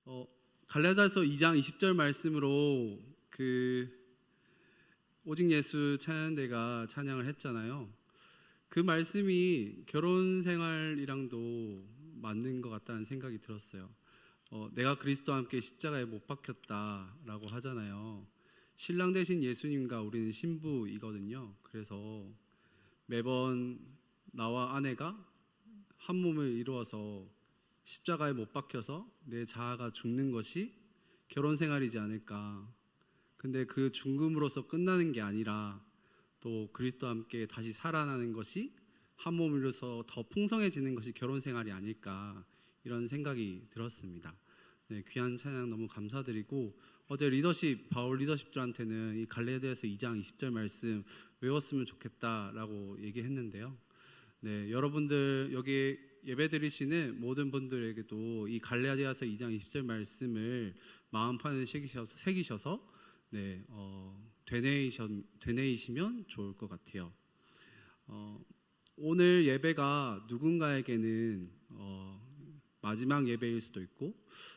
어, 갈라디아서 2장 20절 말씀으로 오직 예수 찬양대가 찬양을 했잖아요. 그 말씀이 결혼 생활이랑도 맞는 것 같다는 생각이 들었어요. 내가 그리스도와 함께 십자가에 못 박혔다라고 하잖아요. 신랑 대신 예수님과 우리는 신부이거든요. 그래서 매번 나와 아내가 한 몸을 이루어서 십자가에 못 박혀서 내 자아가 죽는 것이 결혼 생활이지 않을까. 근데 그 죽음으로서 끝나는 게 아니라 또 그리스도와 함께 다시 살아나는 것이 한 몸을 이루어서 더 풍성해지는 것이 결혼 생활이 아닐까, 이런 생각이 들었습니다. 네, 귀한 찬양 너무 감사드리고, 어제 바울 리더십들한테는 이 갈라디아서 2장 20절 말씀 외웠으면 좋겠다라고 얘기했는데요. 네, 여러분들 여기 예배 드리시는 모든 분들에게도 이 갈라디아서 2장 20절 말씀을 마음판에 새기셔서 네, 되뇌이시면 좋을 것 같아요. 오늘 예배가 누군가에게는 마지막 예배일 수도 있고,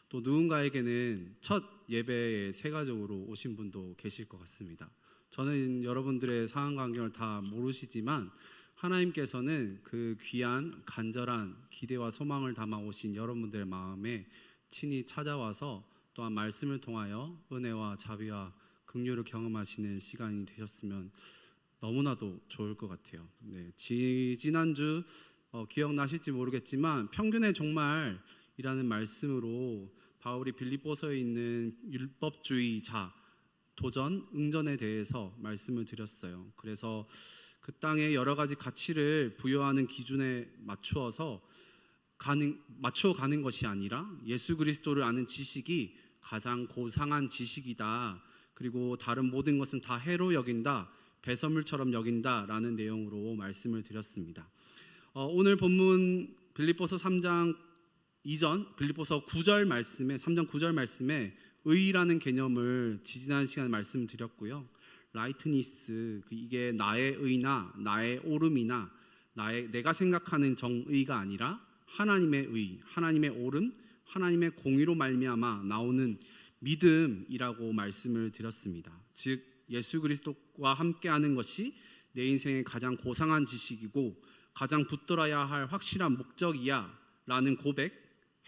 또 누군가에게는 첫 예배에 새가족으로 오신 분도 계실 것 같습니다. 저는 여러분들의 상황 환경을 다 모르시지만 하나님께서는 그 귀한 간절한 기대와 소망을 담아 오신 여러분들의 마음에 친히 찾아와서 또한 말씀을 통하여 은혜와 자비와 긍휼을 경험하시는 시간이 되셨으면 너무나도 좋을 것 같아요. 네, 지난주 기억나실지 모르겠지만 평균의 종말이라는 말씀으로 바울이 빌립보서에 있는 율법주의자 도전, 응전에 대해서 말씀을 드렸어요. 그래서 그 땅에 여러 가지 가치를 부여하는 기준에 맞춰 가는 것이 아니라 예수 그리스도를 아는 지식이 가장 고상한 지식이다. 그리고 다른 모든 것은 다 해로 여긴다, 배설물처럼 여긴다라는 내용으로 말씀을 드렸습니다. 오늘 본문 빌립보서 3장 이전 빌립보서 9절 말씀에 3장 9절 말씀에 의라는 개념을 지난 시간에 말씀드렸고요. 라이트니스, 이게 나의 의나 나의 옳음이나 내가 생각하는 정의가 아니라 하나님의 의, 하나님의 옳음, 하나님의 공의로 말미암아 나오는 믿음이라고 말씀을 드렸습니다. 즉 예수 그리스도와 함께하는 것이 내 인생의 가장 고상한 지식이고 가장 붙들어야 할 확실한 목적이야 라는 고백,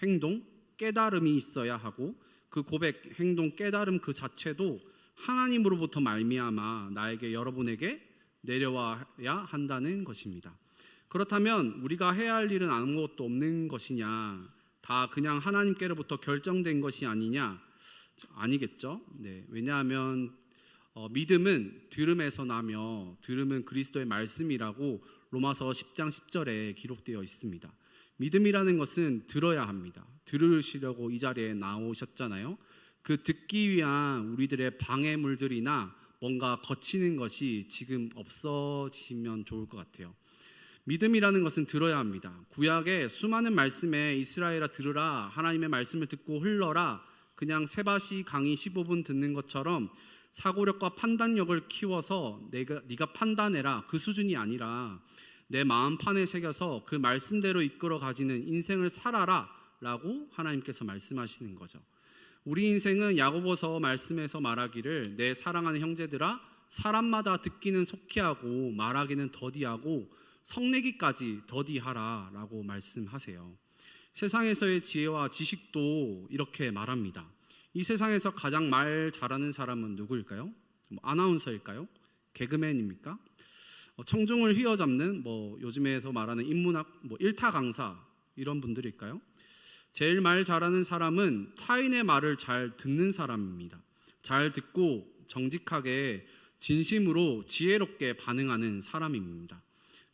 행동, 깨달음이 있어야 하고, 그 고백, 행동, 깨달음 그 자체도 하나님으로부터 말미암아 나에게, 여러분에게 내려와야 한다는 것입니다. 그렇다면 우리가 해야 할 일은 아무것도 없는 것이냐, 다 그냥 하나님께로부터 결정된 것이 아니냐? 아니겠죠. 네, 왜냐하면 믿음은 들음에서 나며 들음은 그리스도의 말씀이라고 로마서 10장 10절에 기록되어 있습니다. 믿음이라는 것은 들어야 합니다. 들으시려고 이 자리에 나오셨잖아요. 그 듣기 위한 우리들의 방해물들이나 뭔가 거치는 것이 지금 없어지면 좋을 것 같아요. 믿음이라는 것은 들어야 합니다. 구약의 수많은 말씀에 이스라엘아 들으라, 하나님의 말씀을 듣고 흘러라, 그냥 세바시 강의 15분 듣는 것처럼 사고력과 판단력을 키워서 네가 판단해라, 그 수준이 아니라 내 마음판에 새겨서 그 말씀대로 이끌어 가지는 인생을 살아라 라고 하나님께서 말씀하시는 거죠. 우리 인생은 야고보서 말씀에서 말하기를 내 사랑하는 형제들아, 사람마다 듣기는 속히하고 말하기는 더디하고 성내기까지 더디하라 라고 말씀하세요. 세상에서의 지혜와 지식도 이렇게 말합니다. 이 세상에서 가장 말 잘하는 사람은 누구일까요? 아나운서일까요? 개그맨입니까? 청중을 휘어잡는 요즘에서 말하는 인문학 일타 강사, 이런 분들일까요? 제일 말 잘하는 사람은 타인의 말을 잘 듣는 사람입니다. 잘 듣고 정직하게 진심으로 지혜롭게 반응하는 사람입니다.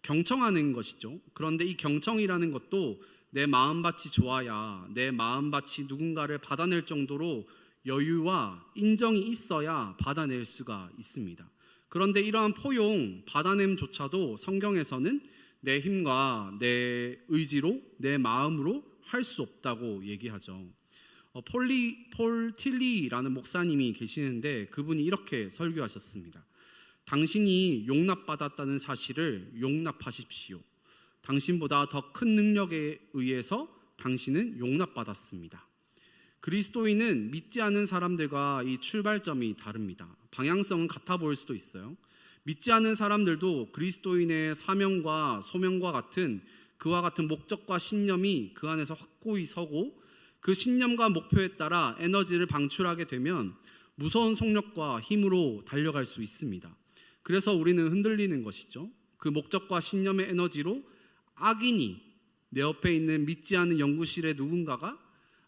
경청하는 것이죠. 그런데 이 경청이라는 것도 내 마음밭이 좋아야, 내 마음밭이 누군가를 받아낼 정도로 여유와 인정이 있어야 받아낼 수가 있습니다. 그런데 이러한 포용, 받아냄조차도 성경에서는 내 힘과 내 의지로, 내 마음으로 할 수 없다고 얘기하죠. 폴 틸리라는 목사님이 계시는데 그분이 이렇게 설교하셨습니다. 당신이 용납받았다는 사실을 용납하십시오. 당신보다 더 큰 능력에 의해서 당신은 용납받았습니다. 그리스도인은 믿지 않는 사람들과 이 출발점이 다릅니다. 방향성은 같아 보일 수도 있어요. 믿지 않는 사람들도 그리스도인의 사명과 소명과 같은 그와 같은 목적과 신념이 그 안에서 확고히 서고 그 신념과 목표에 따라 에너지를 방출하게 되면 무서운 속력과 힘으로 달려갈 수 있습니다. 그래서 우리는 흔들리는 것이죠. 그 목적과 신념의 에너지로 악인이 내 옆에 있는 믿지 않는 연구실의 누군가가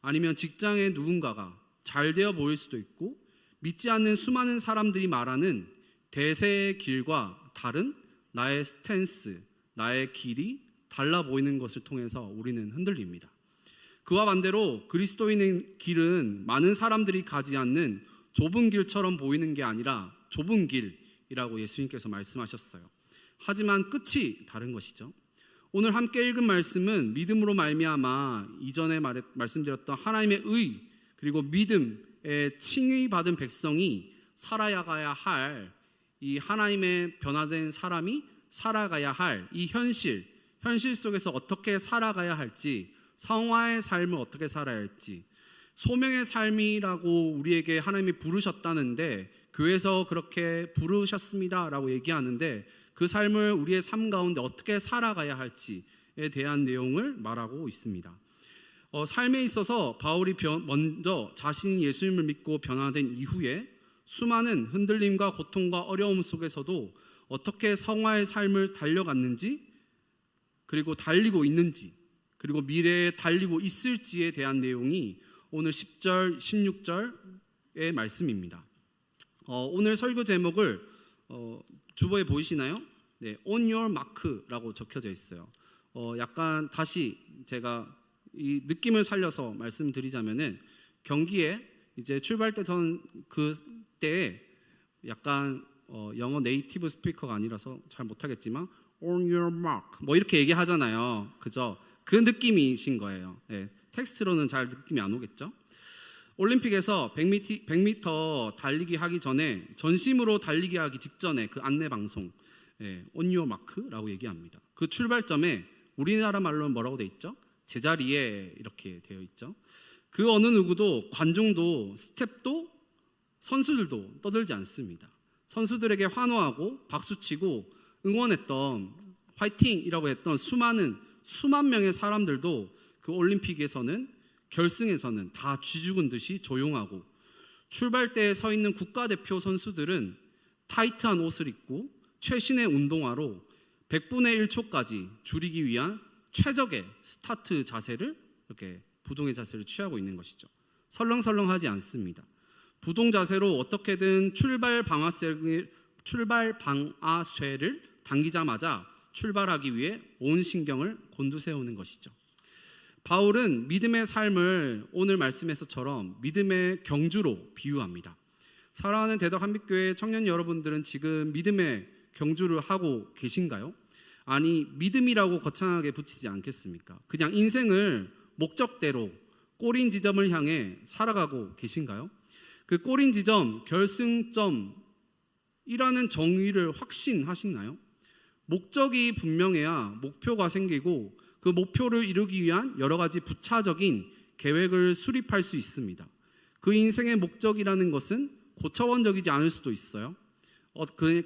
아니면 직장의 누군가가 잘 되어 보일 수도 있고 믿지 않는 수많은 사람들이 말하는 대세의 길과 다른 나의 스탠스, 나의 길이 달라 보이는 것을 통해서 우리는 흔들립니다. 그와 반대로 그리스도인의 길은 많은 사람들이 가지 않는 좁은 길처럼 보이는 게 아니라 좁은 길이라고 예수님께서 말씀하셨어요. 하지만 끝이 다른 것이죠. 오늘 함께 읽은 말씀은 믿음으로 말미암아 이전에 말씀드렸던 하나님의 의 그리고 믿음에 칭의받은 백성이 살아가야 할 이 하나님의 변화된 사람이 살아가야 할 이 현실 속에서 어떻게 살아가야 할지, 성화의 삶을 어떻게 살아야 할지, 소명의 삶이라고 우리에게 하나님이 부르셨다는데 교회에서 그렇게 부르셨습니다라고 얘기하는데 그 삶을 우리의 삶 가운데 어떻게 살아가야 할지에 대한 내용을 말하고 있습니다. 삶에 있어서 바울이 먼저 자신이 예수님을 믿고 변화된 이후에 수많은 흔들림과 고통과 어려움 속에서도 어떻게 성화의 삶을 달려갔는지 그리고 달리고 있는지 그리고 미래에 달리고 있을지에 대한 내용이 오늘 10절, 16절의 말씀입니다. 오늘 설교 제목을 주보에 보이시나요? 네, On Your Mark라고 적혀져 있어요. 약간 다시 제가 이 느낌을 살려서 말씀드리자면은 경기에 이제 출발 때 전 그때에 약간 영어 네이티브 스피커가 아니라서 잘 못하겠지만 On Your Mark 뭐 이렇게 얘기하잖아요. 그죠? 그 느낌이신 거예요. 네, 텍스트로는 잘 느낌이 안 오겠죠? 올림픽에서 100m 달리기 하기 전에 전심으로 달리기 하기 직전에 그 안내 방송 On Your Mark라고 얘기합니다. 그 출발점에 우리나라 말로는 뭐라고 돼 있죠? 제자리에 이렇게 되어 있죠. 그 어느 누구도 관중도 스텝도 선수들도 떠들지 않습니다. 선수들에게 환호하고 박수치고 응원했던 화이팅이라고 했던 수만 명의 사람들도 그 올림픽에서는 결승에서는 다 쥐죽은 듯이 조용하고 출발대에 서 있는 국가대표 선수들은 타이트한 옷을 입고 최신의 운동화로 100분의 1초까지 줄이기 위한 최적의 스타트 자세를 이렇게 부동의 자세를 취하고 있는 것이죠. 설렁설렁하지 않습니다. 부동 자세로 어떻게든 출발 방아쇠를 당기자마자 출발하기 위해 온 신경을 곤두세우는 것이죠. 바울은 믿음의 삶을 오늘 말씀에서처럼 믿음의 경주로 비유합니다. 사랑하는 대덕 한빛교회 청년 여러분들은 지금 믿음의 경주를 하고 계신가요? 아니 믿음이라고 거창하게 붙이지 않겠습니까? 그냥 인생을 목적대로 꼬린 지점을 향해 살아가고 계신가요? 그 꼬린 지점, 결승점이라는 정의를 확신하시나요? 목적이 분명해야 목표가 생기고 그 목표를 이루기 위한 여러 가지 부차적인 계획을 수립할 수 있습니다. 그 인생의 목적이라는 것은 고차원적이지 않을 수도 있어요.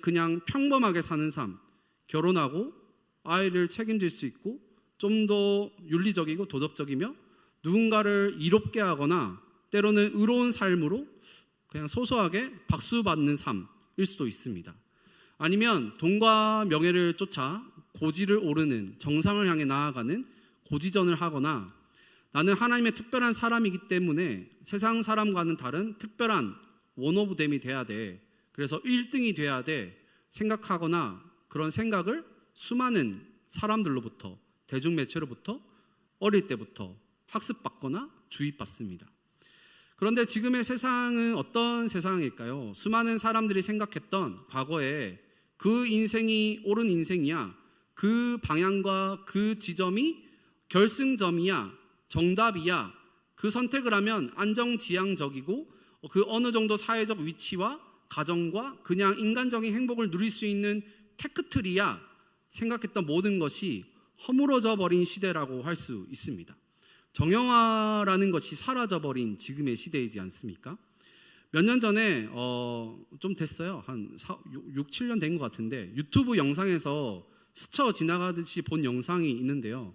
그냥 평범하게 사는 삶, 결혼하고 아이를 책임질 수 있고 좀 더 윤리적이고 도덕적이며 누군가를 이롭게 하거나 때로는 의로운 삶으로 그냥 소소하게 박수받는 삶일 수도 있습니다. 아니면 돈과 명예를 쫓아 고지를 오르는 정상을 향해 나아가는 고지전을 하거나 나는 하나님의 특별한 사람이기 때문에 세상 사람과는 다른 특별한 원오브댐이 돼야 돼. 그래서 1등이 돼야 돼. 생각하거나 그런 생각을 수많은 사람들로부터 대중매체로부터 어릴 때부터 학습받거나 주입받습니다. 그런데 지금의 세상은 어떤 세상일까요? 수많은 사람들이 생각했던 과거에 그 인생이 옳은 인생이야, 그 방향과 그 지점이 결승점이야, 정답이야, 그 선택을 하면 안정지향적이고 그 어느 정도 사회적 위치와 가정과 그냥 인간적인 행복을 누릴 수 있는 테크트리야 생각했던 모든 것이 허물어져 버린 시대라고 할 수 있습니다. 정형화라는 것이 사라져버린 지금의 시대이지 않습니까? 몇 년 전에 좀 됐어요. 한 6, 7년 된 것 같은데 유튜브 영상에서 스쳐 지나가듯이 본 영상이 있는데요.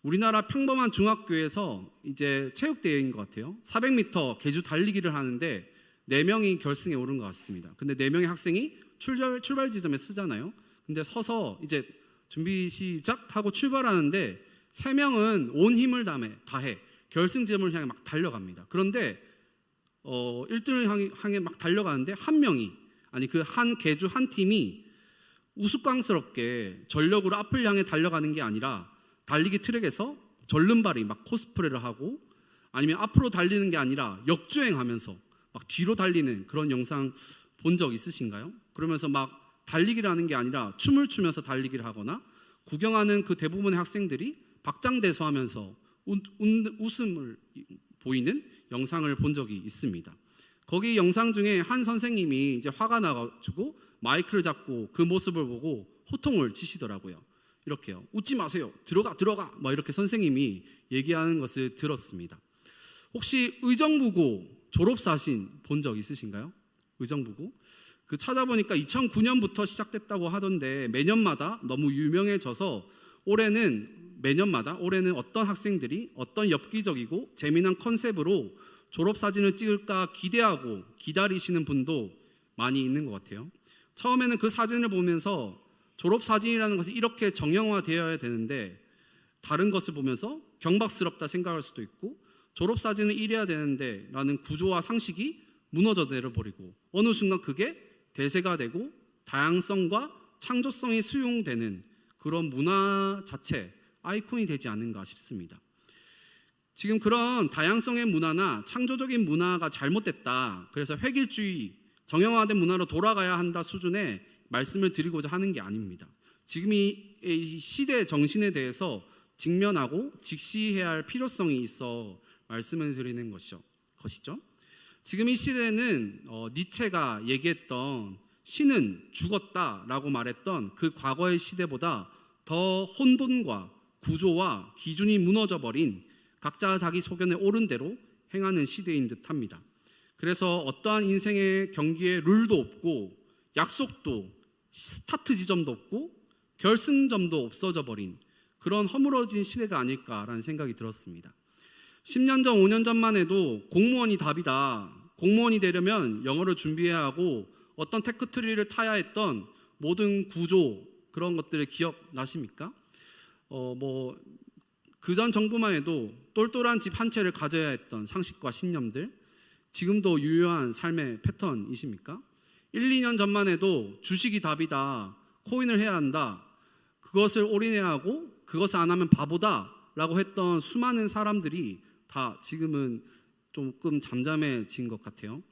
우리나라 평범한 중학교에서 이제 체육대회인 것 같아요. 400m 계주 달리기를 하는데 4명이 결승에 오른 것 같습니다. 근데 4명의 학생이 출발 지점에 서잖아요. 근데 서서 이제 준비 시작 하고 출발하는데 3명은 온 힘을 다해 결승 지점을 향해 막 달려갑니다. 그런데 1등을 향해 막 달려가는데 한 명이 그 한 계주 한 팀이 우스꽝스럽게 전력으로 앞을 향해 달려가는 게 아니라 달리기 트랙에서 절름발이 막 코스프레를 하고 아니면 앞으로 달리는 게 아니라 역주행하면서 막 뒤로 달리는 그런 영상 본 적 있으신가요? 그러면서 막 달리기를 하는 게 아니라 춤을 추면서 달리기를 하거나 구경하는 그 대부분의 학생들이 박장대소하면서 웃음을 보이는 영상을 본 적이 있습니다. 거기 영상 중에 한 선생님이 이제 화가 나가지고 마이크를 잡고 그 모습을 보고 호통을 치시더라고요. 이렇게요. 웃지 마세요. 들어가. 막 이렇게 선생님이 얘기하는 것을 들었습니다. 혹시 의정부고 졸업사진 본 적 있으신가요? 의정부고? 그 찾아보니까 2009년부터 시작됐다고 하던데 매년마다 너무 유명해져서 올해는 어떤 학생들이 어떤 엽기적이고 재미난 컨셉으로 졸업사진을 찍을까 기대하고 기다리시는 분도 많이 있는 것 같아요. 처음에는 그 사진을 보면서 졸업사진이라는 것이 이렇게 정형화되어야 되는데 다른 것을 보면서 경박스럽다 생각할 수도 있고 졸업사진은 이래야 되는데 라는 구조와 상식이 무너져 내려버리고 어느 순간 그게 대세가 되고 다양성과 창조성이 수용되는 그런 문화 자체 아이콘이 되지 않는가 싶습니다. 지금 그런 다양성의 문화나 창조적인 문화가 잘못됐다. 그래서 획일주의, 정형화된 문화로 돌아가야 한다 수준의 말씀을 드리고자 하는 게 아닙니다. 지금 이 시대 정신에 대해서 직면하고 직시해야 할 필요성이 있어 말씀을 드리는 것이죠. 지금 이 시대는 니체가 얘기했던 신은 죽었다라고 말했던 그 과거의 시대보다 더 혼돈과 구조와 기준이 무너져버린 각자 자기 소견에 옳은 대로 행하는 시대인 듯합니다. 그래서 어떠한 인생의 경기에 룰도 없고 약속도 스타트 지점도 없고 결승점도 없어져 버린 그런 허물어진 시대가 아닐까라는 생각이 들었습니다. 10년 전, 5년 전만 해도 공무원이 답이다. 공무원이 되려면 영어를 준비해야 하고 어떤 테크트리를 타야 했던 모든 구조 그런 것들을 기억나십니까? 그전 정부만 해도 똘똘한 집 한 채를 가져야 했던 상식과 신념들 지금도 유효한 삶의 패턴이십니까? 1, 2년 전만 해도 주식이 답이다. 코인을 해야 한다. 그것을 올인해야 하고 그것을 안 하면 바보다 라고 했던 수많은 사람들이 다 지금은 조금 잠잠해진 것 같아요.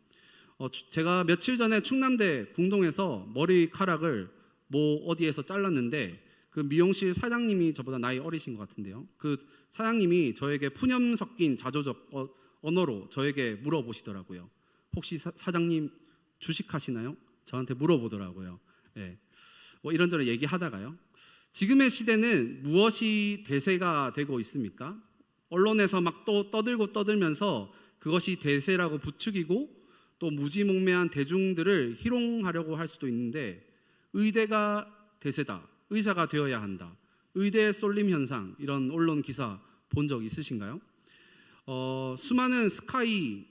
제가 며칠 전에 충남대 공동에서 머리카락을 어디에서 잘랐는데 그 미용실 사장님이 저보다 나이 어리신 것 같은데요. 그 사장님이 저에게 푸념 섞인 자조적 언어로 저에게 물어보시더라고요. 혹시 사장님 주식하시나요? 저한테 물어보더라고요. 네. 이런저런 얘기하다가요. 지금의 시대는 무엇이 대세가 되고 있습니까? 언론에서 막 또 떠들면서 그것이 대세라고 부추기고 또 무지몽매한 대중들을 희롱하려고 할 수도 있는데 의대가 대세다. 의사가 되어야 한다. 의대의 쏠림 현상 이런 언론 기사 본 적 있으신가요? 수많은 스카이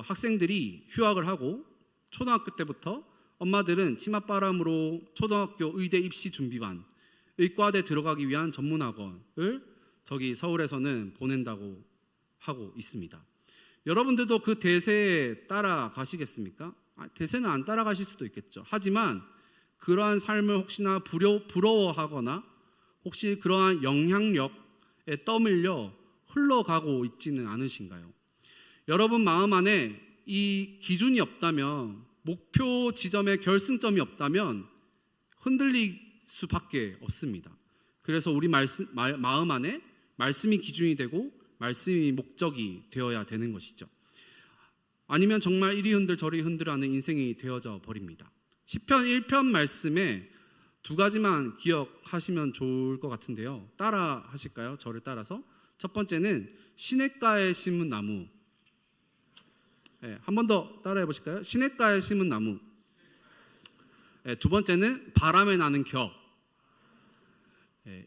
학생들이 휴학을 하고 초등학교 때부터 엄마들은 치맛바람으로 초등학교 의대 입시 준비반 의과대 들어가기 위한 전문학원을 저기 서울에서는 보낸다고 하고 있습니다. 여러분들도 그 대세에 따라가시겠습니까? 대세는 안 따라가실 수도 있겠죠. 하지만 그러한 삶을 혹시나 부러워하거나 혹시 그러한 영향력에 떠밀려 흘러가고 있지는 않으신가요? 여러분 마음 안에 이 기준이 없다면 목표 지점의 결승점이 없다면 흔들릴 수밖에 없습니다. 그래서 우리 마음 안에 말씀이 기준이 되고 말씀이 목적이 되어야 되는 것이죠. 아니면 정말 이리 흔들 저리 흔들하는 인생이 되어져 버립니다. 시편 1편 말씀에 2가지만 기억하시면 좋을 것 같은데요. 따라 하실까요? 저를 따라서 첫 번째는 시냇가에 심은 나무. 한 번 더 따라해 보실까요? 시냇가에 심은 나무. 두 번째는 바람에 나는 겨.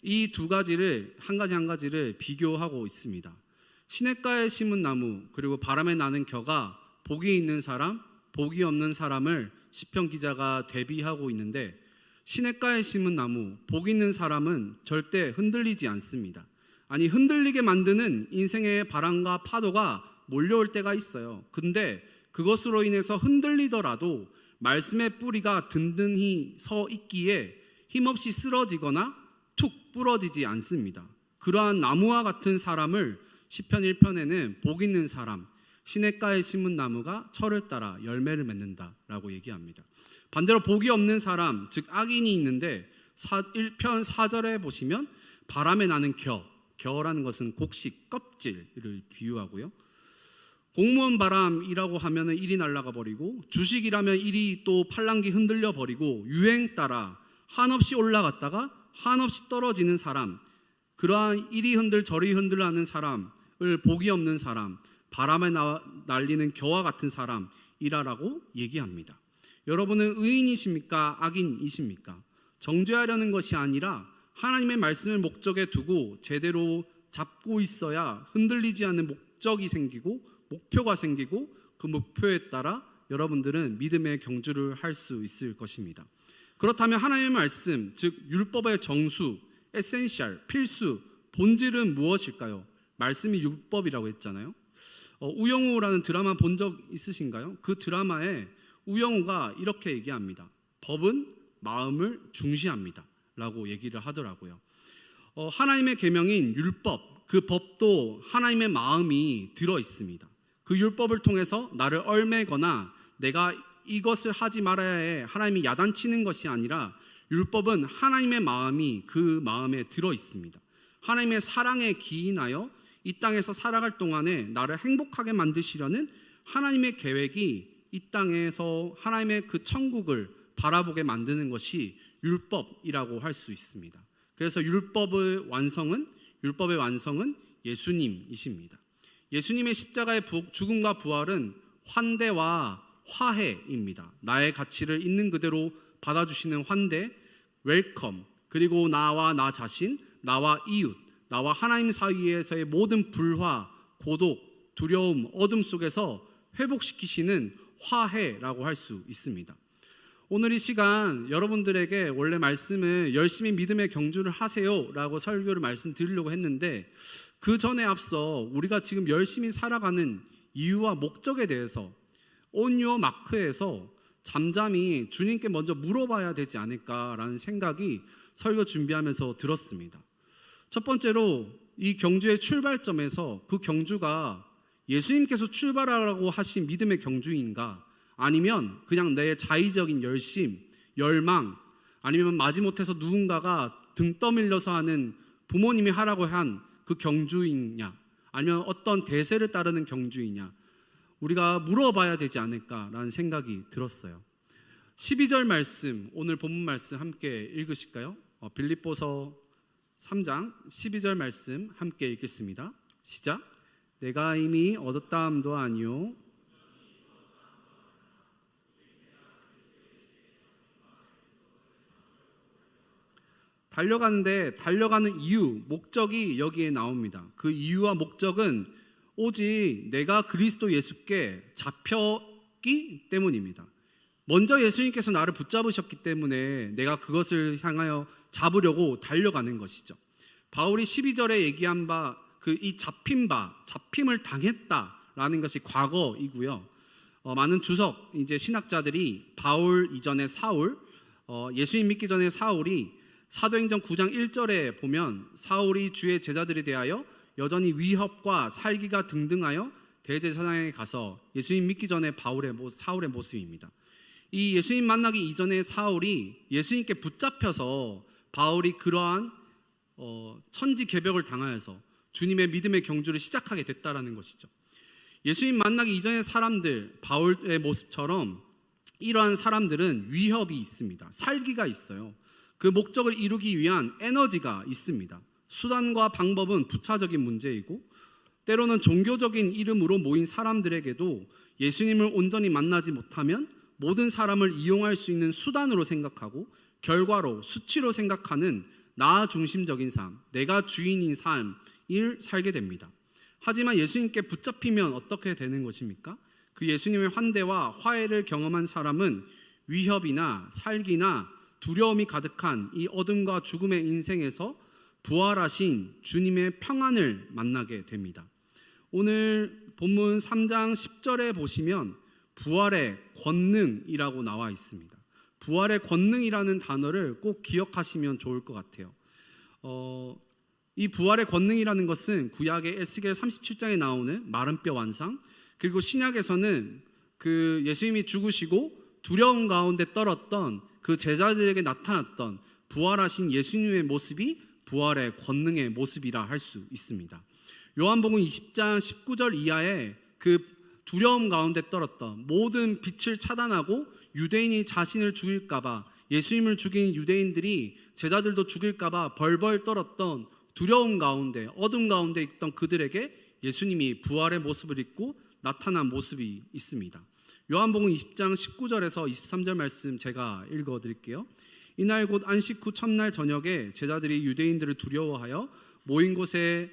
이 두 가지를 한 가지를 비교하고 있습니다. 시냇가에 심은 나무 그리고 바람에 나는 겨가 복이 있는 사람, 복이 없는 사람을 시편 기자가 대비하고 있는데, 시냇가에 심은 나무, 복 있는 사람은 절대 흔들리지 않습니다. 아니, 흔들리게 만드는 인생의 바람과 파도가 몰려올 때가 있어요. 근데 그것으로 인해서 흔들리더라도 말씀의 뿌리가 든든히 서 있기에 힘없이 쓰러지거나 툭 부러지지 않습니다. 그러한 나무와 같은 사람을 시편 1편에는 복 있는 사람, 시냇가에 심은 나무가 철을 따라 열매를 맺는다라고 얘기합니다. 반대로 복이 없는 사람, 즉 악인이 있는데 1편 4절에 보시면 바람에 나는 겨라는 것은 곡식, 껍질을 비유하고요. 공무원 바람이라고 하면 일이 날아가 버리고, 주식이라면 일이 또 팔랑귀 흔들려 버리고, 유행 따라 한없이 올라갔다가 한없이 떨어지는 사람, 그러한 이리 흔들 저리 흔들 하는 사람을 복이 없는 사람, 바람에 날리는 겨와 같은 사람이라고 얘기합니다. 여러분은 의인이십니까? 악인이십니까? 정죄하려는 것이 아니라 하나님의 말씀을 목적에 두고 제대로 잡고 있어야 흔들리지 않는 목적이 생기고 목표가 생기고, 그 목표에 따라 여러분들은 믿음의 경주를 할 수 있을 것입니다. 그렇다면 하나님의 말씀, 즉 율법의 정수, 에센셜, 필수, 본질은 무엇일까요? 말씀이 율법이라고 했잖아요. 우영우라는 드라마 본 적 있으신가요? 그 드라마에 우영우가 이렇게 얘기합니다. 법은 마음을 중시합니다 라고 얘기를 하더라고요. 하나님의 계명인 율법, 그 법도 하나님의 마음이 들어 있습니다. 그 율법을 통해서 나를 얽매거나 내가 이것을 하지 말아야 해, 하나님이 야단치는 것이 아니라, 율법은 하나님의 마음이 그 마음에 들어 있습니다. 하나님의 사랑에 기인하여 이 땅에서 살아갈 동안에 나를 행복하게 만드시려는 하나님의 계획이 이 땅에서 하나님의 그 천국을 바라보게 만드는 것이 율법이라고 할 수 있습니다. 그래서 율법의 완성은 예수님이십니다. 예수님의 십자가의 죽음과 부활은 환대와 화해입니다. 나의 가치를 있는 그대로 받아주시는 환대, 웰컴, 그리고 나와 나 자신, 나와 이웃, 나와 하나님 사이에서의 모든 불화, 고독, 두려움, 어둠 속에서 회복시키시는 화해라고 할 수 있습니다. 오늘 이 시간 여러분들에게 원래 말씀을 열심히 믿음의 경주를 하세요라고 설교를 말씀드리려고 했는데, 그 전에 앞서 우리가 지금 열심히 살아가는 이유와 목적에 대해서 온유어 마크에서 잠잠히 주님께 먼저 물어봐야 되지 않을까라는 생각이 설교 준비하면서 들었습니다. 첫 번째로 이 경주의 출발점에서 그 경주가 예수님께서 출발하라고 하신 믿음의 경주인가, 아니면 그냥 내 자의적인 열심, 열망, 아니면 마지못해서 누군가가 등 떠밀려서 하는 부모님이 하라고 한 그 경주이냐, 아니면 어떤 대세를 따르는 경주이냐, 우리가 물어봐야 되지 않을까라는 생각이 들었어요. 12절 말씀, 오늘 본문 말씀 함께 읽으실까요? 빌립보서 3장 12절 말씀 함께 읽겠습니다. 시작. 내가 이미 얻었다 함도 아니요 달려가는 이유, 목적이 여기에 나옵니다. 그 이유와 목적은 오직 내가 그리스도 예수께 잡혔기 때문입니다. 먼저 예수님께서 나를 붙잡으셨기 때문에 내가 그것을 향하여 잡으려고 달려가는 것이죠. 바울이 12절에 얘기한 바, 이 잡힘을 당했다라는 것이 과거이고요. 많은 주석 이제 신학자들이 바울 이전의 사울, 예수님 믿기 전에 사울이 사도행전 9장 1절에 보면 사울이 주의 제자들에 대하여 여전히 위협과 살기가 등등하여 대제사장에 가서 예수님 믿기 전에 사울의 모습입니다. 이 예수님 만나기 이전에 사울이 예수님께 붙잡혀서 바울이 그러한 천지개벽을 당하여서 주님의 믿음의 경주를 시작하게 됐다라는 것이죠. 예수님 만나기 이전의 사람들, 바울의 모습처럼 이러한 사람들은 위협이 있습니다. 살기가 있어요. 그 목적을 이루기 위한 에너지가 있습니다. 수단과 방법은 부차적인 문제이고 때로는 종교적인 이름으로 모인 사람들에게도 예수님을 온전히 만나지 못하면 모든 사람을 이용할 수 있는 수단으로 생각하고 결과로 수치로 생각하는 나 중심적인 삶, 내가 주인인 삶을 살게 됩니다. 하지만 예수님께 붙잡히면 어떻게 되는 것입니까? 그 예수님의 환대와 화해를 경험한 사람은 위협이나 살기나 두려움이 가득한 이 어둠과 죽음의 인생에서 부활하신 주님의 평안을 만나게 됩니다. 오늘 본문 3장 10절에 보시면 부활의 권능이라고 나와 있습니다. 부활의 권능이라는 단어를 꼭 기억하시면 좋을 것 같아요. 이 부활의 권능이라는 것은 구약의 에스겔 37장에 나오는 마른 뼈 완상, 그리고 신약에서는 그 예수님이 죽으시고 두려움 가운데 떨었던 그 제자들에게 나타났던 부활하신 예수님의 모습이 부활의 권능의 모습이라 할 수 있습니다. 요한복음 20장 19절 이하에 그 두려움 가운데 떨었던 모든 빛을 차단하고 유대인이 자신을 죽일까봐, 예수님을 죽인 유대인들이 제자들도 죽일까봐 벌벌 떨었던 두려움 가운데, 어둠 가운데 있던 그들에게 예수님이 부활의 모습을 입고 나타난 모습이 있습니다. 요한복음 20장 19절에서 23절 말씀 제가 읽어드릴게요. 이날 곧 안식 후 첫날 저녁에 제자들이 유대인들을 두려워하여 모인 곳에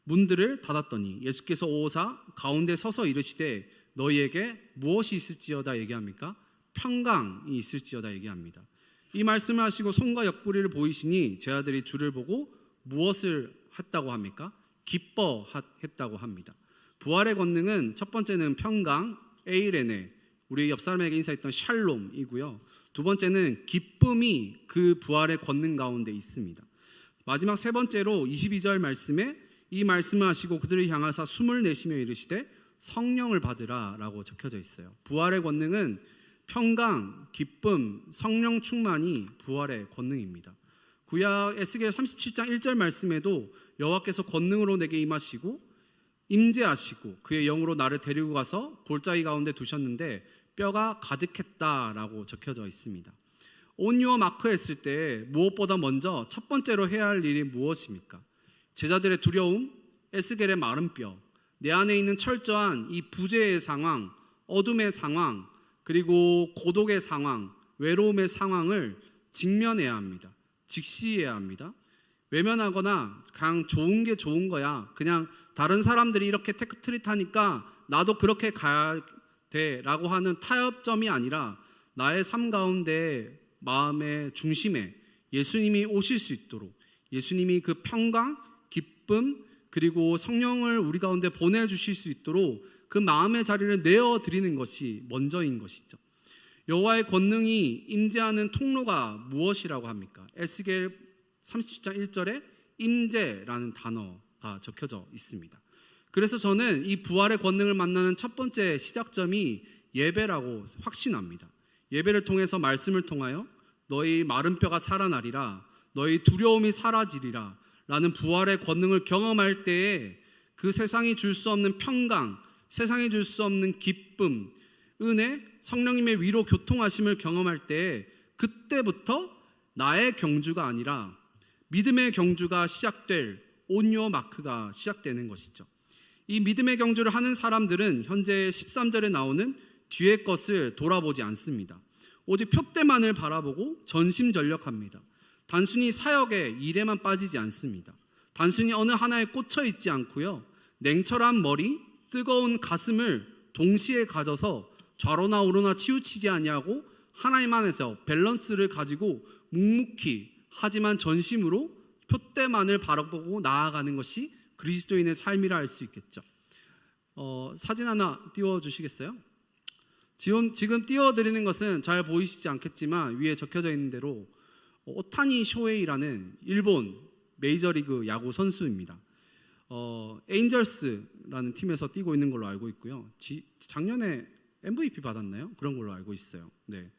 문들을 닫았더니 예수께서 오사 가운데 서서 이르시되 너희에게 무엇이 있을지어다 얘기합니까? 평강이 있을지어다 얘기합니다. 이 말씀을 하시고 손과 옆구리를 보이시니 제자들이 주를 보고 무엇을 했다고 합니까? 기뻐했다고 합니다. 부활의 권능은 첫 번째는 평강, 에이레네, 우리 옆 사람에게 인사했던 샬롬이고요. 두 번째는 기쁨이 그 부활의 권능 가운데 있습니다. 마지막 세 번째로 22절 말씀에 이 말씀을 하시고 그들을 향하사 숨을 내쉬며 이르시되 성령을 받으라 라고 적혀져 있어요. 부활의 권능은 평강, 기쁨, 성령 충만이 부활의 권능입니다. 구약 에스겔 37장 1절 말씀에도 여호와께서 권능으로 내게 임하시고 임재하시고 그의 영으로 나를 데리고 가서 골짜기 가운데 두셨는데 뼈가 가득했다라고 적혀져 있습니다. 온유와 마크 했을 때 무엇보다 먼저 첫 번째로 해야 할 일이 무엇입니까? 제자들의 두려움, 에스겔의 마른 뼈, 내 안에 있는 철저한 이 부재의 상황, 어둠의 상황, 그리고 고독의 상황, 외로움의 상황을 직면해야 합니다. 직시해야 합니다. 외면하거나 그냥 좋은 게 좋은 거야, 그냥 다른 사람들이 이렇게 테크트릿하니까 나도 그렇게 가야 돼 라고 하는 타협점이 아니라 나의 삶 가운데 마음의 중심에 예수님이 오실 수 있도록, 예수님이 그 평강, 기쁨, 그리고 성령을 우리 가운데 보내주실 수 있도록 그 마음의 자리를 내어드리는 것이 먼저인 것이죠. 여호와의 권능이 임재하는 통로가 무엇이라고 합니까? 에스겔 30장 1절에 임재라는 단어가 적혀져 있습니다. 그래서 저는 이 부활의 권능을 만나는 첫 번째 시작점이 예배라고 확신합니다. 예배를 통해서, 말씀을 통하여 너희 마른 뼈가 살아나리라, 너희 두려움이 사라지리라 라는 부활의 권능을 경험할 때에 그 세상이 줄 수 없는 평강, 세상이 줄 수 없는 기쁨, 은혜, 성령님의 위로 교통하심을 경험할 때에 그때부터 나의 경주가 아니라 믿음의 경주가 시작될 온유어 마크가 시작되는 것이죠. 이 믿음의 경주를 하는 사람들은 현재 13절에 나오는 뒤의 것을 돌아보지 않습니다. 오직 표대만을 바라보고 전심전력합니다. 단순히 사역의 일에만 빠지지 않습니다. 단순히 어느 하나에 꽂혀 있지 않고요, 냉철한 머리, 뜨거운 가슴을 동시에 가져서 좌로나 우로나 치우치지 아니하고 하나님 안에서 밸런스를 가지고 묵묵히 하지만 전심으로 표대만을 바라보고 나아가는 것이 그리스도인의 삶이라 할 수 있겠죠. 사진 하나 띄워주시겠어요? 지금 띄워드리는 것은 잘 보이시지 않겠지만 위에 적혀져 있는 대로 오타니 쇼헤이라는 일본 메이저리그 야구 선수입니다. 에인절스라는 팀에서 뛰고 있는 걸로 알고 있고요. 작년에 MVP 받았나요? 그런 걸로 알고 있어요. 네.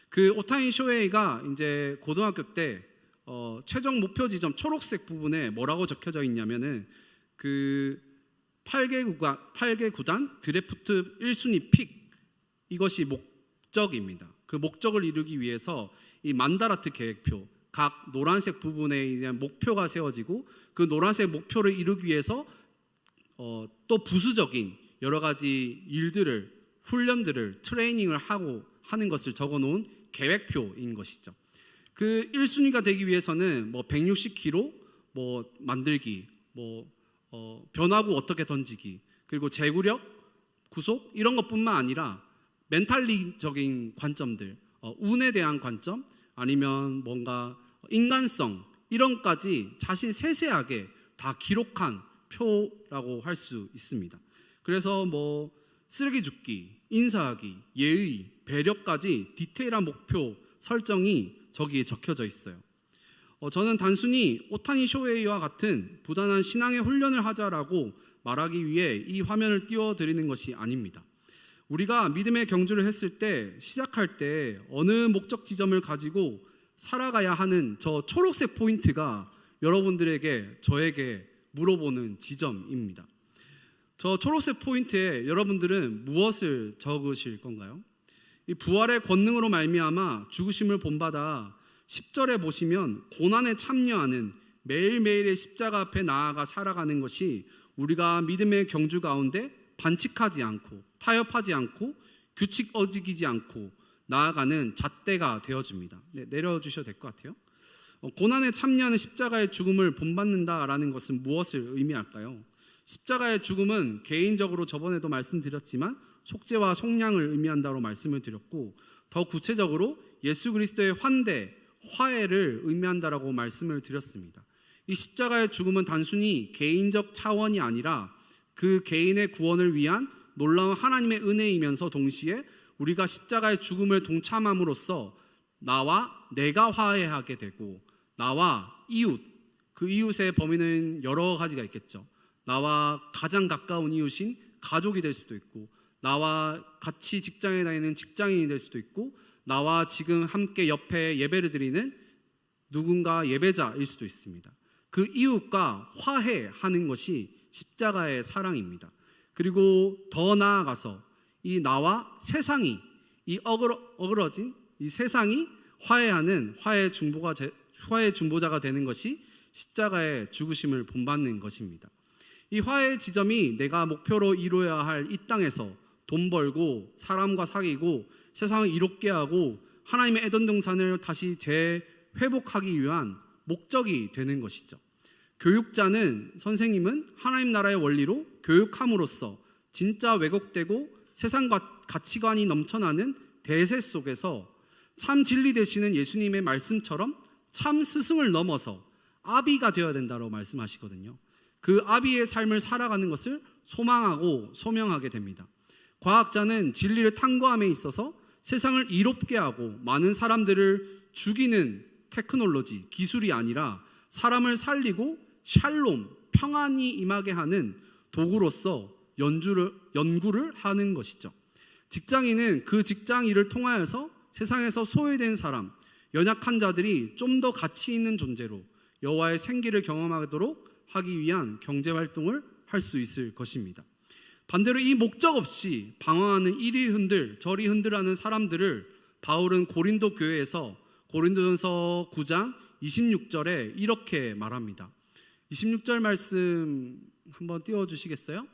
그 오타니 쇼헤이가 이제 고등학교 때 최종 목표 지점 초록색 부분에 뭐라고 적혀져 있냐면은 그 8개 구단 드래프트 1순위 픽, 이것이 목적입니다. 그 목적을 이루기 위해서 이 만다라트 계획표, 각 노란색 부분에 이제 목표가 세워지고 그 노란색 목표를 이루기 위해서 또 부수적인 여러 가지 일들을 훈련들을 트레이닝을 하고 하는 것을 적어놓은 계획표인 것이죠. 그 1순위가 되기 위해서는 뭐 160km 뭐 만들기, 뭐 변화구 어떻게 던지기, 그리고 제구력, 구속 이런 것뿐만 아니라 멘탈리적인 관점들, 운에 대한 관점, 아니면 뭔가 인간성 이런 것까지 자신 세세하게 다 기록한 표라고 할 수 있습니다. 그래서 뭐 쓰레기 줍기, 인사하기, 예의, 배려까지 디테일한 목표 설정이 저기에 적혀져 있어요. 저는 단순히 오타니 쇼헤이와 같은 부단한 신앙의 훈련을 하자라고 말하기 위해 이 화면을 띄워드리는 것이 아닙니다. 우리가 믿음의 경주를 했을 때, 시작할 때 어느 목적 지점을 가지고 살아가야 하는 저 초록색 포인트가 여러분들에게, 저에게 물어보는 지점입니다. 저 초록색 포인트에 여러분들은 무엇을 적으실 건가요? 이 부활의 권능으로 말미암아 죽으심을 본받아 10절에 보시면 고난에 참여하는 매일매일의 십자가 앞에 나아가 살아가는 것이 우리가 믿음의 경주 가운데 반칙하지 않고 타협하지 않고 규칙 어기지 않고 나아가는 잣대가 되어줍니다. 네, 내려주셔도 될 것 같아요. 고난에 참여하는 십자가의 죽음을 본받는다라는 것은 무엇을 의미할까요? 십자가의 죽음은 개인적으로 저번에도 말씀드렸지만 속죄와 속량을 의미한다고 말씀을 드렸고, 더 구체적으로 예수 그리스도의 환대, 화해를 의미한다라고 말씀을 드렸습니다. 이 십자가의 죽음은 단순히 개인적 차원이 아니라 그 개인의 구원을 위한 놀라운 하나님의 은혜이면서 동시에 우리가 십자가의 죽음을 동참함으로써 나와 내가 화해하게 되고, 나와 이웃, 그 이웃의 범위는 여러 가지가 있겠죠. 나와 가장 가까운 이웃인 가족이 될 수도 있고, 나와 같이 직장에 다니는 직장인이 될 수도 있고, 나와 지금 함께 옆에 예배를 드리는 누군가 예배자일 수도 있습니다. 그 이웃과 화해하는 것이 십자가의 사랑입니다. 그리고 더 나아가서 이 나와 세상이, 이 어그러진 이 세상이 화해하는 화해의 중보자가 되는 것이 십자가의 죽으심을 본받는 것입니다. 이 화해의 지점이 내가 목표로 이루어야 할 이 땅에서 돈 벌고 사람과 사귀고 세상을 이롭게 하고 하나님의 에덴 동산을 다시 재회복하기 위한 목적이 되는 것이죠. 교육자는, 선생님은 하나님 나라의 원리로 교육함으로써 진짜 왜곡되고 세상과 가치관이 넘쳐나는 대세 속에서 참 진리 되시는 예수님의 말씀처럼 참 스승을 넘어서 아비가 되어야 된다고 말씀하시거든요. 그 아비의 삶을 살아가는 것을 소망하고 소명하게 됩니다. 과학자는 진리를 탐구함에 있어서 세상을 이롭게 하고 많은 사람들을 죽이는 테크놀로지, 기술이 아니라 사람을 살리고 샬롬, 평안이 임하게 하는 도구로서 연구를 하는 것이죠. 직장인은 그 직장 일을 통하여서 세상에서 소외된 사람, 연약한 자들이 좀 더 가치 있는 존재로 여호와의 생기를 경험하도록 하기 위한 경제활동을 할 수 있을 것입니다. 반대로 이 목적 없이 방황하는 이리 흔들 저리 흔들하는 사람들을 바울은 고린도 교회에서 고린도전서 9장 26절에 이렇게 말합니다. 26절 말씀 한번 띄워주시겠어요?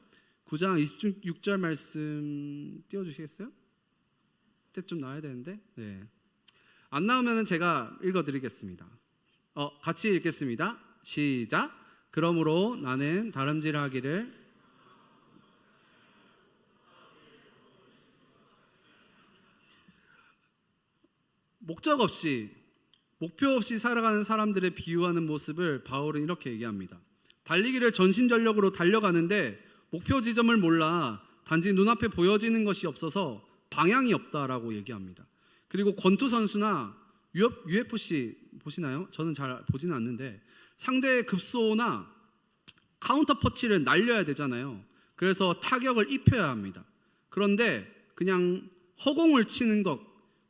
9장 26절 말씀 띄워주시겠어요? 그때쯤 나와야 되는데, 네. 안 나오면 제가 읽어드리겠습니다. 같이 읽겠습니다. 시작. 그러므로 나는 다름질하기를 목적 없이, 목표 없이 살아가는 사람들의 비유하는 모습을 바울은 이렇게 얘기합니다. 달리기를 전심전력으로 달려가는데 목표 지점을 몰라 단지 눈앞에 보여지는 것이 없어서 방향이 없다라고 얘기합니다. 그리고 권투 선수나 UFC 보시나요? 저는 잘 보지는 않는데 상대의 급소나 카운터 퍼치를 날려야 되잖아요. 그래서 타격을 입혀야 합니다. 그런데 그냥 허공을 치는 것,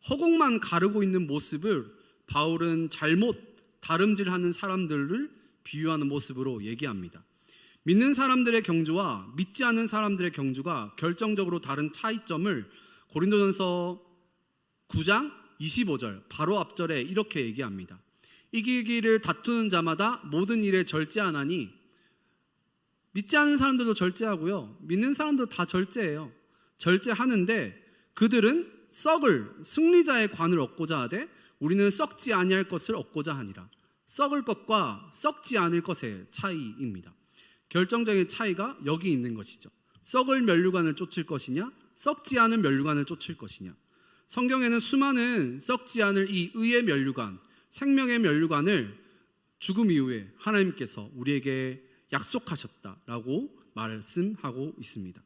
허공만 가르고 있는 모습을 바울은 잘못 다름질하는 사람들을 비유하는 모습으로 얘기합니다. 믿는 사람들의 경주와 믿지 않는 사람들의 경주가 결정적으로 다른 차이점을 고린도전서 9장 25절 바로 앞절에 이렇게 얘기합니다. 이기기를 다투는 자마다 모든 일에 절제하나니. 믿지 않는 사람들도 절제하고요, 믿는 사람도 다 절제해요. 절제하는데 그들은 썩을 승리자의 관을 얻고자 하되 우리는 썩지 아니할 것을 얻고자 하니라. 썩을 것과 썩지 않을 것의 차이입니다. 결정적인 차이가 여기 있는 것이죠. 썩을 면류관을 쫓을 것이냐, 썩지 않은 면류관을 쫓을 것이냐. 성경에는 수많은 썩지 않을 이 의의 면류관, 생명의 면류관을 죽음 이후에 하나님께서 우리에게 약속하셨다라고 말씀하고 있습니다.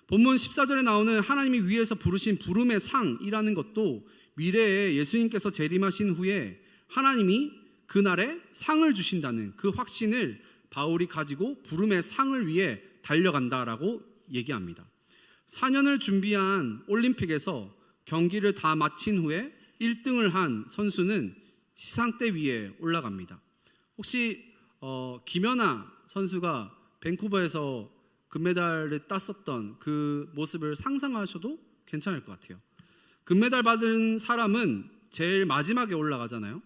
본문 14절에 나오는 하나님이 위에서 부르신 부름의 상이라는 것도 미래에 예수님께서 재림하신 후에 하나님이 그날에 상을 주신다는 그 확신을 바울이 가지고 부름의 상을 위해 달려간다라고 얘기합니다. 4년을 준비한 올림픽에서 경기를 다 마친 후에 1등을 한 선수는 시상대 위에 올라갑니다. 혹시 김연아 선수가 밴쿠버에서 금메달을 땄었던 그 모습을 상상하셔도 괜찮을 것 같아요. 금메달 받은 사람은 제일 마지막에 올라가잖아요.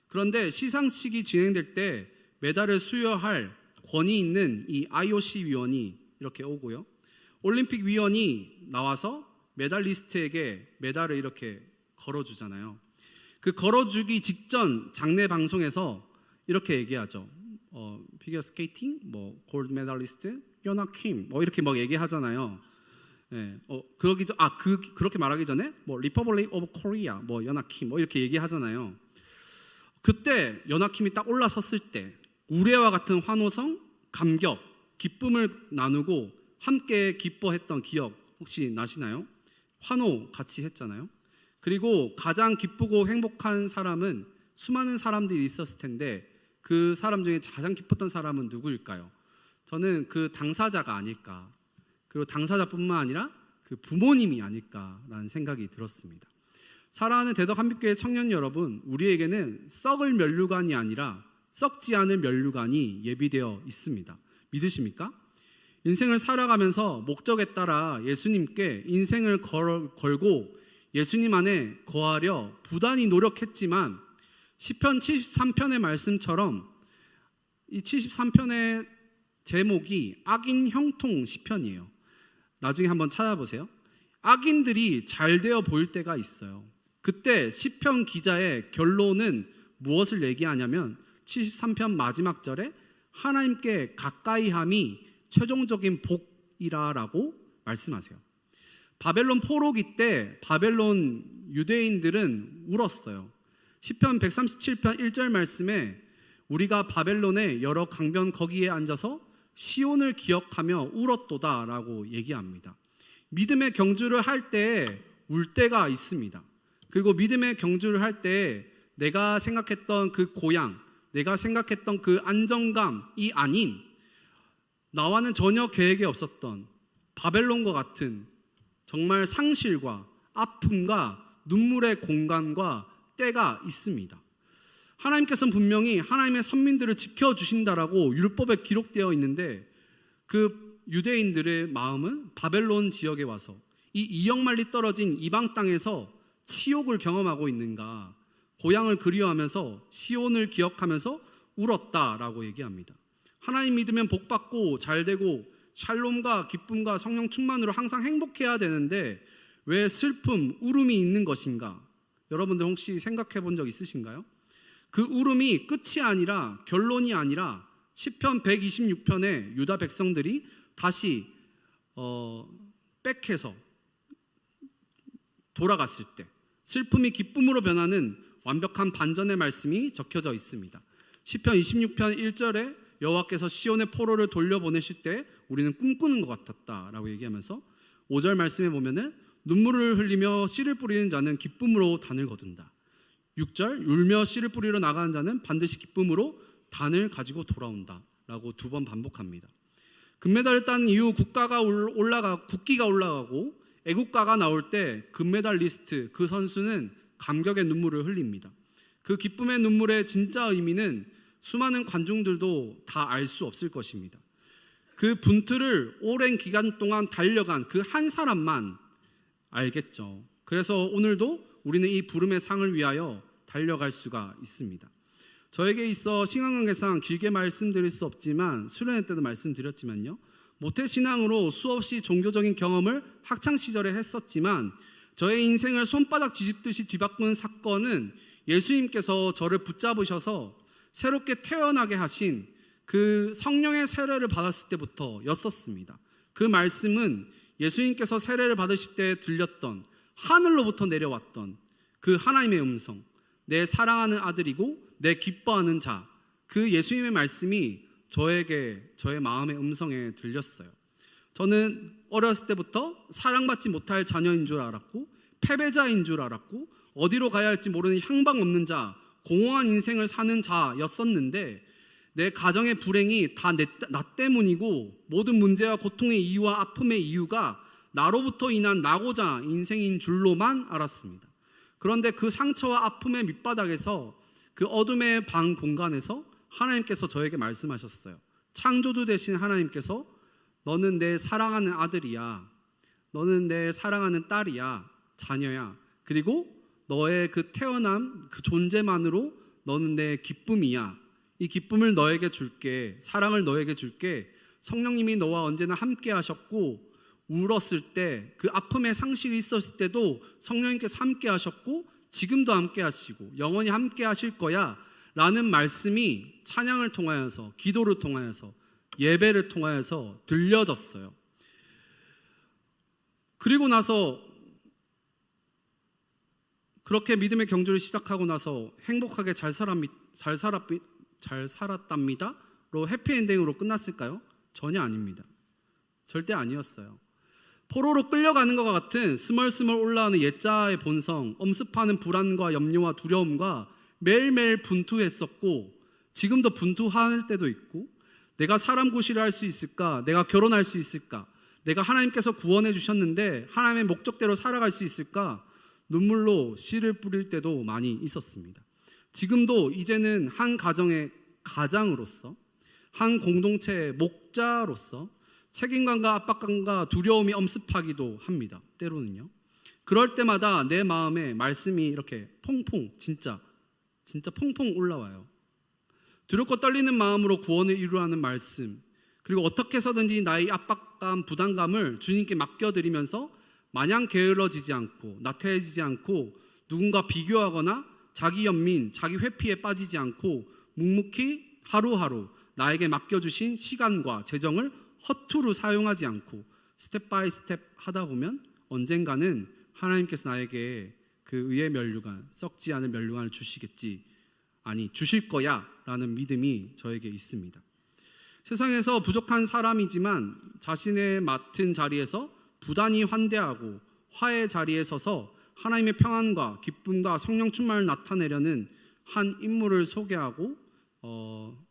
그런데 시상식이 진행될 때 메달을 수여할 권위 있는 이 IOC 위원이 이렇게 오고요, 올림픽 위원이 나와서 메달리스트에게 메달을 이렇게 걸어주잖아요. 그 걸어주기 직전 장례 방송에서 이렇게 얘기하죠. 피겨 스케이팅, 골드 메달리스트 연아 킴, 이렇게 막 얘기하잖아요. 네, 그렇게 말하기 전에 리퍼블릭 오브 코리아, 연아 킴, 이렇게 얘기하잖아요. 그때 연아 킴이 딱 올라섰을 때 우레와 같은 환호성, 감격, 기쁨을 나누고 함께 기뻐했던 기억 혹시 나시나요? 환호 같이 했잖아요. 그리고 가장 기쁘고 행복한 사람은 수많은 사람들이 있었을 텐데 그 사람 중에 가장 기뻤던 사람은 누구일까요? 저는 그 당사자가 아닐까, 그리고 당사자뿐만 아니라 그 부모님이 아닐까라는 생각이 들었습니다. 사랑하는 대덕 한빛교회 청년 여러분, 우리에게는 썩을 면류관이 아니라 썩지 않을 면류관이 예비되어 있습니다. 믿으십니까? 인생을 살아가면서 목적에 따라 예수님께 인생을 걸고 예수님 안에 거하려 부단히 노력했지만 시편 73편의 말씀처럼 이 73편의 제목이 악인 형통 시편이에요. 나중에 한번 찾아보세요. 악인들이 잘 되어 보일 때가 있어요. 그때 시편 기자의 결론은 무엇을 얘기하냐면 73편 마지막 절에 하나님께 가까이함이 최종적인 복이라라고 말씀하세요. 바벨론 포로기 때 바벨론 유대인들은 울었어요. 시편 137편 1절 말씀에 우리가 바벨론의 여러 강변 거기에 앉아서 시온을 기억하며 울었도다라고 얘기합니다. 믿음의 경주를 할 때 울 때가 있습니다. 그리고 믿음의 경주를 할 때 내가 생각했던 그 고향, 내가 생각했던 그 안정감이 아닌 나와는 전혀 계획이 없었던 바벨론과 같은 정말 상실과 아픔과 눈물의 공간과 때가 있습니다. 하나님께서는 분명히 하나님의 선민들을 지켜주신다라고 율법에 기록되어 있는데 그 유대인들의 마음은 바벨론 지역에 와서 이 2억 마일리 떨어진 이방 땅에서 치욕을 경험하고 있는가, 고향을 그리워하면서 시온을 기억하면서 울었다라고 얘기합니다. 하나님 믿으면 복받고 잘되고 샬롬과 기쁨과 성령 충만으로 항상 행복해야 되는데 왜 슬픔, 울음이 있는 것인가? 여러분들 혹시 생각해 본 적 있으신가요? 그 울음이 끝이 아니라, 결론이 아니라 시편 126편에 유다 백성들이 다시 백해서 돌아갔을 때 슬픔이 기쁨으로 변하는 완벽한 반전의 말씀이 적혀져 있습니다. 시편 26편 1절에 여호와께서 시온의 포로를 돌려보내실 때 우리는 꿈꾸는 것 같았다라고 얘기하면서 5절 말씀에 보면은 눈물을 흘리며 씨를 뿌리는 자는 기쁨으로 단을 거둔다. 6절 울며 씨를 뿌리러 나가는 자는 반드시 기쁨으로 단을 가지고 돌아온다 라고 2번 반복합니다. 금메달을 딴 이후 국기가 올라가고 애국가가 나올 때 금메달리스트 그 선수는 감격의 눈물을 흘립니다. 그 기쁨의 눈물의 진짜 의미는 수많은 관중들도 다 알 수 없을 것입니다. 그 분투를 오랜 기간 동안 달려간 그 한 사람만 알겠죠. 그래서 오늘도 우리는 이 부름의 상을 위하여 달려갈 수가 있습니다. 저에게 있어 신앙관계상 길게 말씀드릴 수 없지만 수련회 때도 말씀드렸지만요. 모태신앙으로 수없이 종교적인 경험을 학창시절에 했었지만 저의 인생을 손바닥 뒤집듯이 뒤바꾸는 사건은 예수님께서 저를 붙잡으셔서 새롭게 태어나게 하신 그 성령의 세례를 받았을 때부터였었습니다. 그 말씀은 예수님께서 세례를 받으실 때 들렸던 하늘로부터 내려왔던 그 하나님의 음성, 내 사랑하는 아들이고 내 기뻐하는 자, 그 예수님의 말씀이 저에게 저의 마음의 음성에 들렸어요. 저는 어렸을 때부터 사랑받지 못할 자녀인 줄 알았고 패배자인 줄 알았고 어디로 가야 할지 모르는 향방 없는 자, 공허한 인생을 사는 자였었는데 내 가정의 불행이 다 나 때문이고 모든 문제와 고통의 이유와 아픔의 이유가 나로부터 인한 나고자 인생인 줄로만 알았습니다. 그런데 그 상처와 아픔의 밑바닥에서 그 어둠의 방 공간에서 하나님께서 저에게 말씀하셨어요. 창조주 되신 하나님께서 너는 내 사랑하는 아들이야. 너는 내 사랑하는 딸이야. 자녀야. 그리고 너의 그 태어남 그 존재만으로 너는 내 기쁨이야. 이 기쁨을 너에게 줄게. 사랑을 너에게 줄게. 성령님이 너와 언제나 함께 하셨고 울었을 때 그 아픔의 상실이 있었을 때도 성령님께서 함께 하셨고 지금도 함께 하시고 영원히 함께 하실 거야 라는 말씀이 찬양을 통하여서 기도를 통하여서 예배를 통하여서 들려졌어요. 그리고 나서 그렇게 믿음의 경주를 시작하고 나서 행복하게 잘 살았답니다 로 해피엔딩으로 끝났을까요? 전혀 아닙니다. 절대 아니었어요. 포로로 끌려가는 것과 같은 스멀스멀 올라오는 옛자의 본성, 엄습하는 불안과 염려와 두려움과 매일매일 분투했었고 지금도 분투할 때도 있고 내가 사람 구실을 할 수 있을까? 내가 결혼할 수 있을까? 내가 하나님께서 구원해 주셨는데 하나님의 목적대로 살아갈 수 있을까? 눈물로 씨를 뿌릴 때도 많이 있었습니다. 지금도 이제는 한 가정의 가장으로서 한 공동체의 목자로서 책임감과 압박감과 두려움이 엄습하기도 합니다. 때로는요. 그럴 때마다 내 마음에 말씀이 이렇게 퐁퐁 진짜 퐁퐁 올라와요. 두렵고 떨리는 마음으로 구원을 이루라는 말씀, 그리고 어떻게 해서든지 나의 압박감, 부담감을 주님께 맡겨드리면서 마냥 게을러지지 않고 나태해지지 않고 누군가 비교하거나 자기 연민, 자기 회피에 빠지지 않고 묵묵히 하루하루 나에게 맡겨주신 시간과 재정을 허투루 사용하지 않고 스텝 바이 스텝 하다 보면 언젠가는 하나님께서 나에게 그 의의 면류관, 썩지 않은 면류관을 주시겠지, 아니 주실 거야 라는 믿음이 저에게 있습니다. 세상에서 부족한 사람이지만 자신의 맡은 자리에서 부단히 환대하고 화의 자리에 서서 하나님의 평안과 기쁨과 성령 충만을 나타내려는 한 인물을 소개하고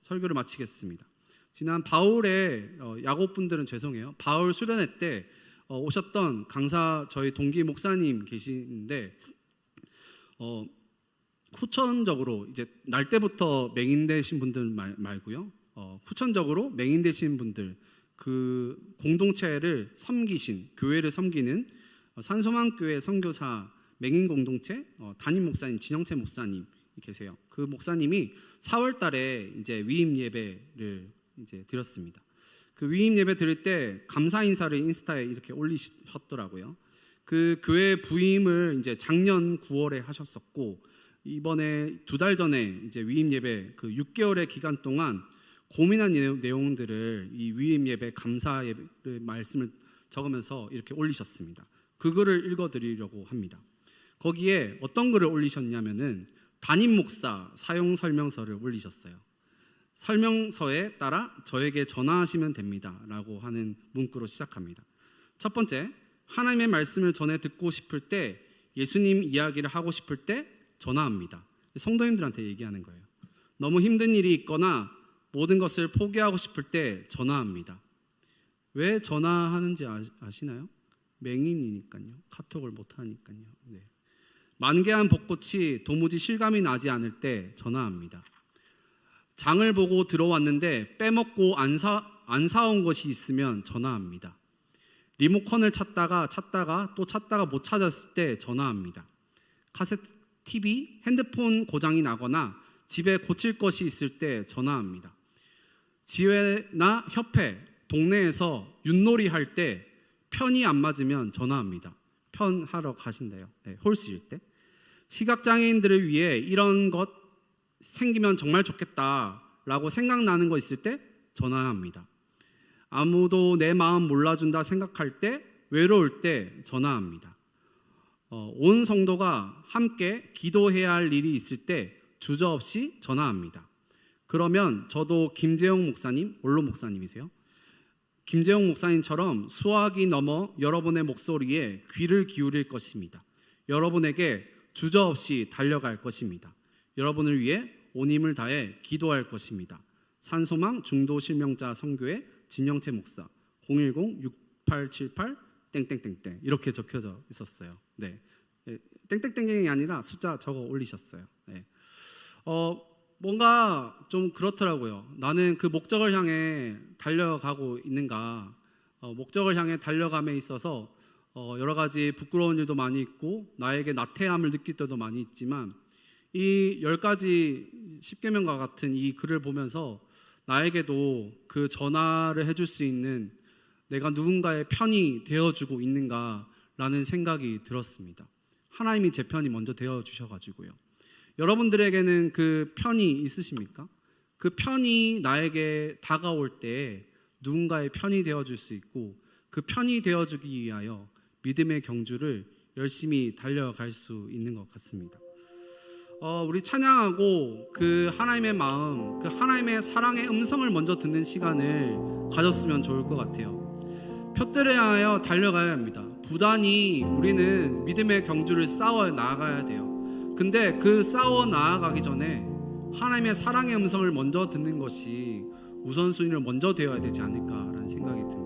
설교를 마치겠습니다. 지난 바울의 야곱분들은 죄송해요. 바울 수련회 때 오셨던 강사 저희 동기 목사님 계시는데 후천적으로 이제 날 때부터 맹인되신 분들 말고요. 후천적으로 맹인되신 분들 그 공동체를 섬기신 교회를 섬기는 산소망교회 선교사 맹인 공동체 담임 목사님 진영채 목사님 계세요. 그 목사님이 4월달에 이제 위임 예배를 이제 드렸습니다. 그 위임 예배 드릴 때 감사 인사를 인스타에 이렇게 올리셨더라고요. 그 교회 부임을 이제 작년 9월에 하셨었고 이번에 2달 전에 이제 위임 예배 그 6개월의 기간 동안 고민한 내용들을 이 위임 예배 감사 예배 말씀을 적으면서 이렇게 올리셨습니다. 그 글을 읽어드리려고 합니다. 거기에 어떤 글을 올리셨냐면은 담임 목사 사용 설명서를 올리셨어요. 설명서에 따라 저에게 전화하시면 됩니다 라고 하는 문구로 시작합니다. 첫 번째, 하나님의 말씀을 전해 듣고 싶을 때, 예수님 이야기를 하고 싶을 때 전화합니다. 성도님들한테 얘기하는 거예요. 너무 힘든 일이 있거나 모든 것을 포기하고 싶을 때 전화합니다. 왜 전화하는지 아시나요? 맹인이니까요. 카톡을 못하니까요. 네. 만개한 벚꽃이 도무지 실감이 나지 않을 때 전화합니다. 장을 보고 들어왔는데 빼먹고 안 사온 것이 있으면 전화합니다. 리모컨을 찾다가 또 찾다가 못 찾았을 때 전화합니다. 카세트 TV, 핸드폰 고장이 나거나 집에 고칠 것이 있을 때 전화합니다. 지회나 협회, 동네에서 윷놀이 할 때 편이 안 맞으면 전화합니다. 편하러 가신대요. 네, 홀수일 때. 시각장애인들을 위해 이런 것 생기면 정말 좋겠다라고 생각나는 거 있을 때 전화합니다. 아무도 내 마음 몰라준다 생각할 때, 외로울 때 전화합니다. 온 성도가 함께 기도해야 할 일이 있을 때 주저없이 전화합니다. 그러면 저도 김재용 목사님, 원로 목사님이세요. 김재용 목사님처럼 수화기 넘어 여러분의 목소리에 귀를 기울일 것입니다. 여러분에게 주저없이 달려갈 것입니다. 여러분을 위해 온 힘을 다해 기도할 것입니다. 산소망 중도실명자 선교회 진영채 목사 010-6878 땡땡땡땡 이렇게 적혀져 있었어요. 네, 땡땡땡땡이 아니라 숫자 적어 올리셨어요. 네. 뭔가 좀 그렇더라고요. 나는 그 목적을 향해 달려가고 있는가? 목적을 향해 달려감에 있어서 여러 가지 부끄러운 일도 많이 있고 나에게 나태함을 느낄 때도 많이 있지만 이 10가지 10계명과 같은 이 글을 보면서 나에게도 그 전화를 해줄 수 있는 내가 누군가의 편이 되어주고 있는가라는 생각이 들었습니다. 하나님이 제 편이 먼저 되어주셔가지고요. 여러분들에게는 그 편이 있으십니까? 그 편이 나에게 다가올 때 누군가의 편이 되어줄 수 있고 그 편이 되어주기 위하여 믿음의 경주를 열심히 달려갈 수 있는 것 같습니다. 우리 찬양하고 그 하나님의 마음, 그 하나님의 사랑의 음성을 먼저 듣는 시간을 가졌으면 좋을 것 같아요. 표대를 향하여 달려가야 합니다. 부단히 우리는 믿음의 경주를 싸워 나아가야 돼요. 근데 그 싸워 나아가기 전에 하나님의 사랑의 음성을 먼저 듣는 것이 우선순위를 먼저 되어야 되지 않을까라는 생각이 듭니다.